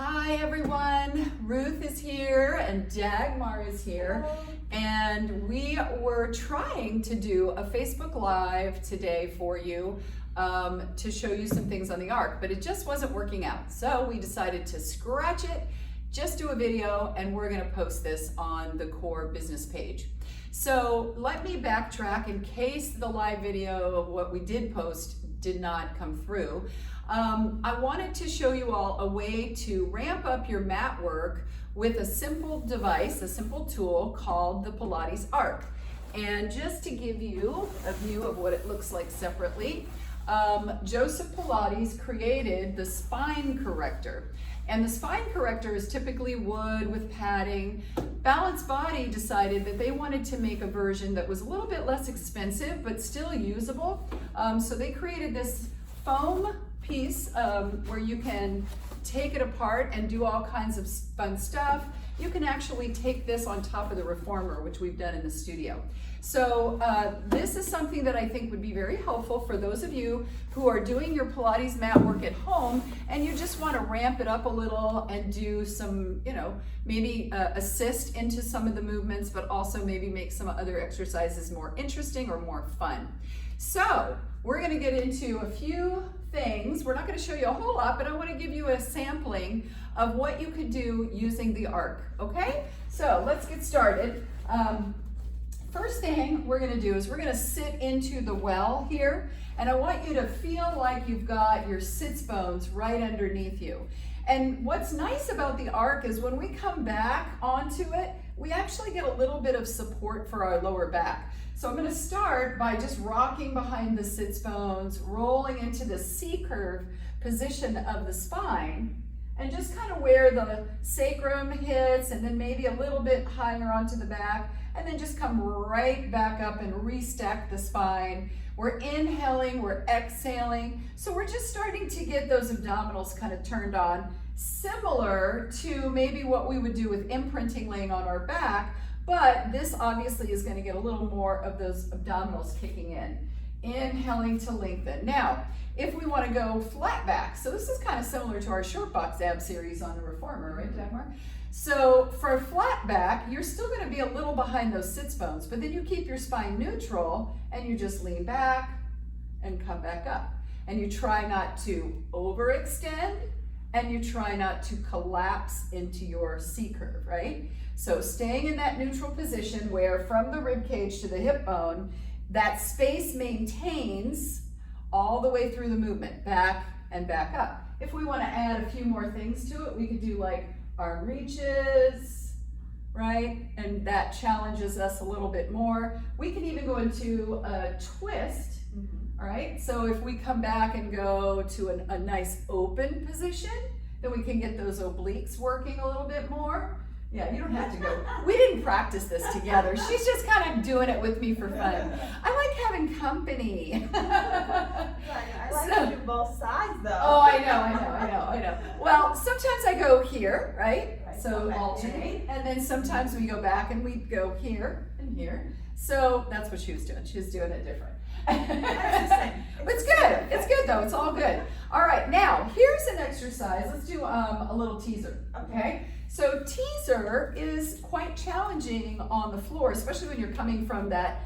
Hi everyone, Ruth is here and Dagmar is here. Hello. And we were trying to do a Facebook Live today for you to show you some things on the Arc, but it just wasn't working out. So we decided to scratch it, just do a video, and we're gonna post this on the core business page. So let me backtrack in case the live video of what we did post did not come through. I wanted to show you all a way to ramp up your mat work with a simple device, a simple tool called the Pilates Arc. And just to give you a view of what it looks like separately, Joseph Pilates created the spine corrector. And the spine corrector is typically wood with padding. Balanced Body decided that they wanted to make a version that was a little bit less expensive but still usable. So they created this foam piece where you can take it apart and do all kinds of fun stuff. You can actually take this on top of the reformer, which we've done in the studio. So this is something that I think would be very helpful for those of you who are doing your Pilates mat work at home and you just want to ramp it up a little and do some, maybe assist into some of the movements, but also maybe make some other exercises more interesting or more fun. So we're going to get into a few things. We're not going to show you a whole lot, but I want to give you a sampling of what you could do using the Arc, okay? So let's get started. First thing we're going to do is we're going to sit into the well here, and I want you to feel like you've got your sits bones right underneath you. And what's nice about the Arc is when we come back onto it, we actually get a little bit of support for our lower back. So I'm going to start by just rocking behind the sits bones, rolling into the C-curve position of the spine, and just kind of where the sacrum hits, and then maybe a little bit higher onto the back, and then just come right back up and restack the spine. We're inhaling, we're exhaling. So we're just starting to get those abdominals kind of turned on, similar to maybe what we would do with imprinting laying on our back, but this obviously is going to get a little more of those abdominals kicking in. Inhaling to lengthen. Now, if we want to go flat back, so this is kind of similar to our short box ab series on the reformer, right, Dagmar? So for a flat back, you're still going to be a little behind those sits bones, but then you keep your spine neutral and you just lean back and come back up. And you try not to overextend and you try not to collapse into your C-curve, right? So staying in that neutral position where from the rib cage to the hip bone, that space maintains all the way through the movement, back and back up. If we want to add a few more things to it, we could do like arm reaches, right? And that challenges us a little bit more. We can even go into a twist, all right? So if we come back and go to a nice open position, then we can get those obliques working a little bit more. Yeah, you don't have to go. We didn't practice this together. She's just kind of doing it with me for fun. I like having company. I like to do both sides though. Oh, I know. Well, sometimes I go here, right? So alternate, and then sometimes we go back and we go here and here. So that's what she was doing. She was doing it different. It's good. It's good though. It's all good. All right, now here's an exercise. Let's do a little teaser, okay? So teaser is quite challenging on the floor, especially when you're coming from that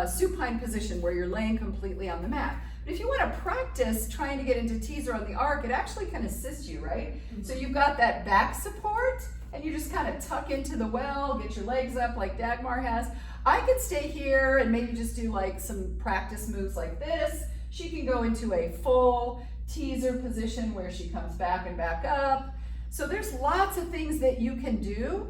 supine position where you're laying completely on the mat. But if you want to practice trying to get into teaser on the Arc, it actually can assist you, right? Mm-hmm. So you've got that back support, and you just kind of tuck into the well, get your legs up like Dagmar has. I could stay here and maybe just do like some practice moves like this. She can go into a full teaser position where she comes back and back up. So there's lots of things that you can do.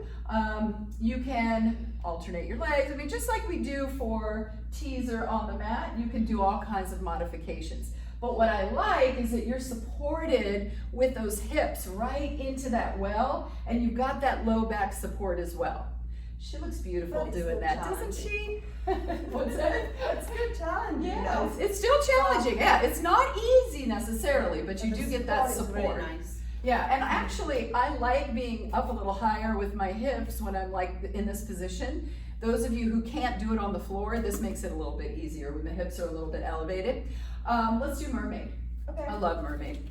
You can alternate your legs. I mean, just like we do for teaser on the mat, you can do all kinds of modifications. But what I like is that you're supported with those hips right into that well, and you've got that low back support as well. She looks beautiful doing that, doesn't she? What's that? It's good challenge. Yeah, it's still challenging. Yeah, it's not easy necessarily, but you do get that support. Really nice. Yeah, and actually I like being up a little higher with my hips when I'm like in this position. Those of you who can't do it on the floor, this makes it a little bit easier when the hips are a little bit elevated. Let's do mermaid. Okay. I love mermaid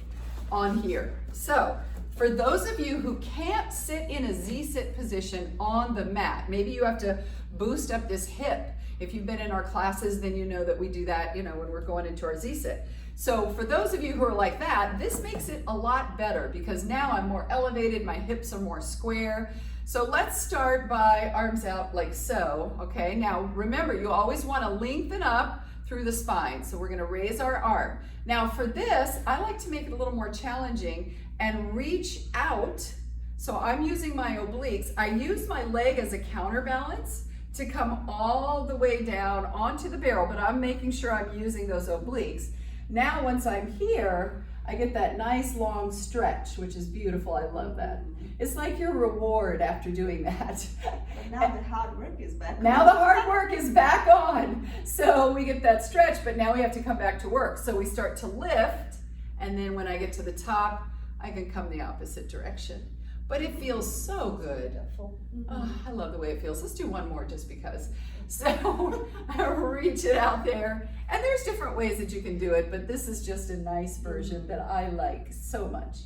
on here. So For those of you who can't sit in a Z-sit position on the mat, maybe you have to boost up this hip. If you've been in our classes, then you know that we do that, when we're going into our Z-sit. So for those of you who are like that, this makes it a lot better because now I'm more elevated, my hips are more square. So let's start by arms out like so, okay? Now remember, you always want to lengthen up through the spine. So we're going to raise our arm. Now for this, I like to make it a little more challenging and reach out. So I'm using my obliques. I use my leg as a counterbalance to come all the way down onto the barrel, but I'm making sure I'm using those obliques. Now once I'm here, I get that nice long stretch, which is beautiful. I love that. It's like your reward after doing that. But now the hard work is back Now on. the hard work is back on. So we get that stretch, but now we have to come back to work. So we start to lift, and then when I get to the top, I can come the opposite direction. But it feels so good. Oh, I love the way it feels. Let's do one more just because. So reach it out there. And there's different ways that you can do it, but this is just a nice version that I like so much.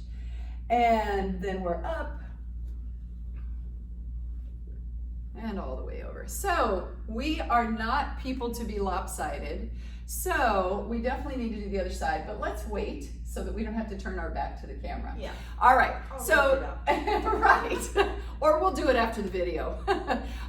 And then we're up and all the way over. So we are not people to be lopsided. So we definitely need to do the other side, but let's wait so that we don't have to turn our back to the camera. Yeah. All right, I'll so, look it right, or we'll do it after the video.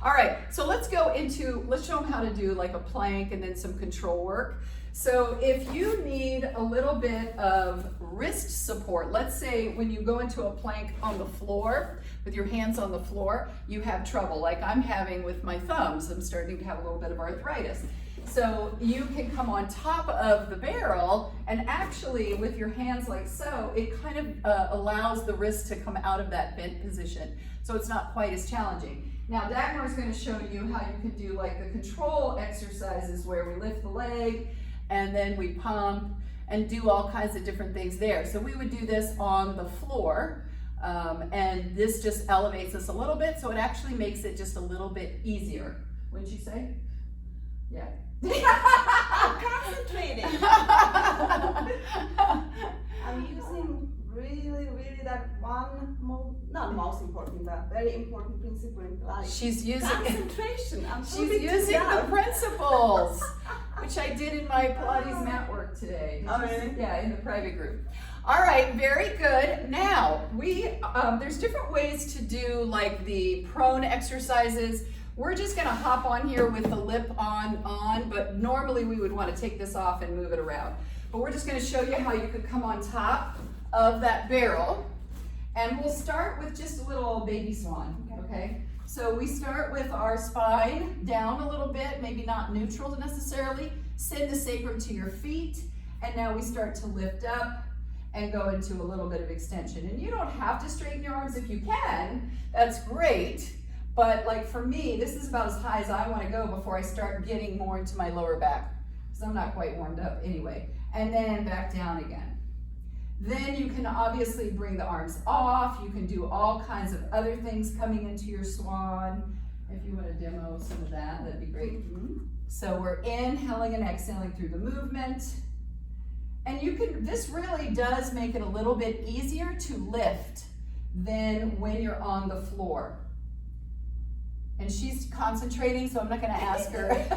All right, so let's show them how to do like a plank and then some control work. So if you need a little bit of wrist support, let's say when you go into a plank on the floor, with your hands on the floor, you have trouble, like I'm having with my thumbs. I'm starting to have a little bit of arthritis. So you can come on top of the barrel and actually with your hands like so, it kind of allows the wrist to come out of that bent position. So it's not quite as challenging. Now Dagmar is going to show you how you can do like the control exercises where we lift the leg and then we pump and do all kinds of different things there. So we would do this on the floor and this just elevates us a little bit. So it actually makes it just a little bit easier. Wouldn't you say? Yeah. I'm concentrating. I'm using really that one, not most important, but very important principle in Pilates. She's using concentration. She's using the principles, which I did in my Pilates mat work today. Oh, really? Yeah, in the private group. All right, very good. Now there's different ways to do like the prone exercises. We're just gonna hop on here with the lip on, but normally we would wanna take this off and move it around. But we're just gonna show you how you could come on top of that barrel. And we'll start with just a little baby swan, okay? So we start with our spine down a little bit, maybe not neutral necessarily. Send the sacrum to your feet. And now we start to lift up and go into a little bit of extension. And you don't have to straighten your arms if you can, that's great. But like for me, this is about as high as I want to go before I start getting more into my lower back, because I'm not quite warmed up anyway. And then back down again. Then you can obviously bring the arms off. You can do all kinds of other things coming into your swan. If you want to demo some of that, that'd be great. So we're inhaling and exhaling through the movement. And this really does make it a little bit easier to lift than when you're on the floor. And she's concentrating, so I'm not going to ask her. I'm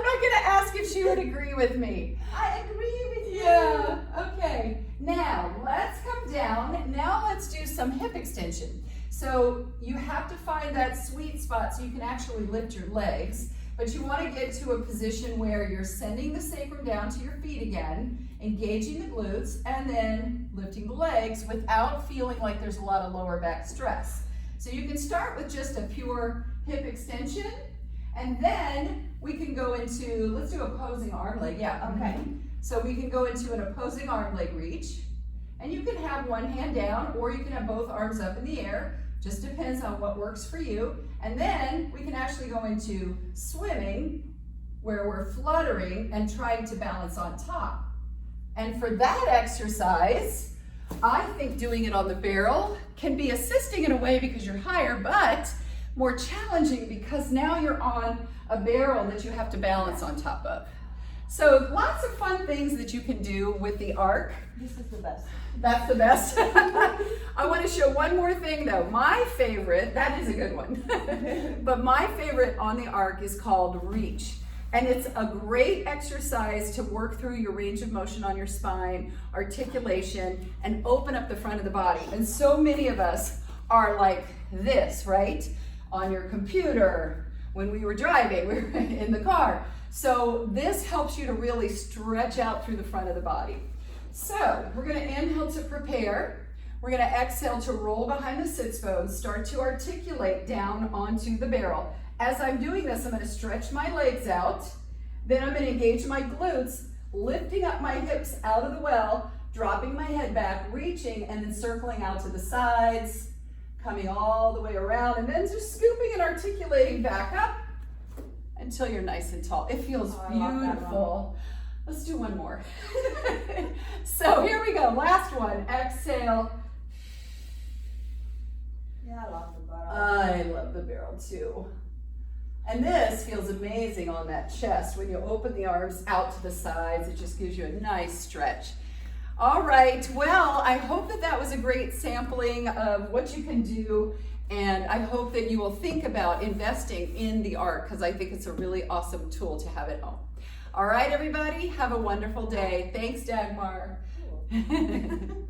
not going to ask if she would agree with me. I agree with you. Yeah, okay. Now, let's come down. Now let's do some hip extension. So you have to find that sweet spot so you can actually lift your legs, but you want to get to a position where you're sending the sacrum down to your feet again, engaging the glutes, and then lifting the legs without feeling like there's a lot of lower back stress. So you can start with just a pure hip extension, and then we can go into, let's do opposing arm leg. Yeah, okay. So we can go into an opposing arm leg reach, and you can have one hand down, or you can have both arms up in the air. Just depends on what works for you. And then we can actually go into swimming, where we're fluttering and trying to balance on top. And for that exercise, I think doing it on the barrel can be assisting in a way because you're higher, but more challenging because now you're on a barrel that you have to balance on top of. So lots of fun things that you can do with the arc. This is the best. That's the best. I want to show one more thing though. My favorite, that is a good one, but my favorite on the arc is called reach. And it's a great exercise to work through your range of motion on your spine, articulation, and open up the front of the body. And so many of us are like this, right? On your computer, when we were driving, we were in the car. So this helps you to really stretch out through the front of the body. So we're gonna inhale to prepare. We're gonna exhale to roll behind the sits bones, start to articulate down onto the barrel. As I'm doing this, I'm gonna stretch my legs out. Then I'm gonna engage my glutes, lifting up my hips out of the well, dropping my head back, reaching, and then circling out to the sides, coming all the way around, and then just scooping and articulating back up until you're nice and tall. It feels beautiful. Let's do one more. So here we go, last one. Exhale. Yeah, I love the barrel. I love the barrel too. And this feels amazing on that chest. When you open the arms out to the sides, it just gives you a nice stretch. All right, well, I hope that that was a great sampling of what you can do, and I hope that you will think about investing in the arc, because I think it's a really awesome tool to have at home. All right, everybody, have a wonderful day. Thanks, Dagmar. Cool.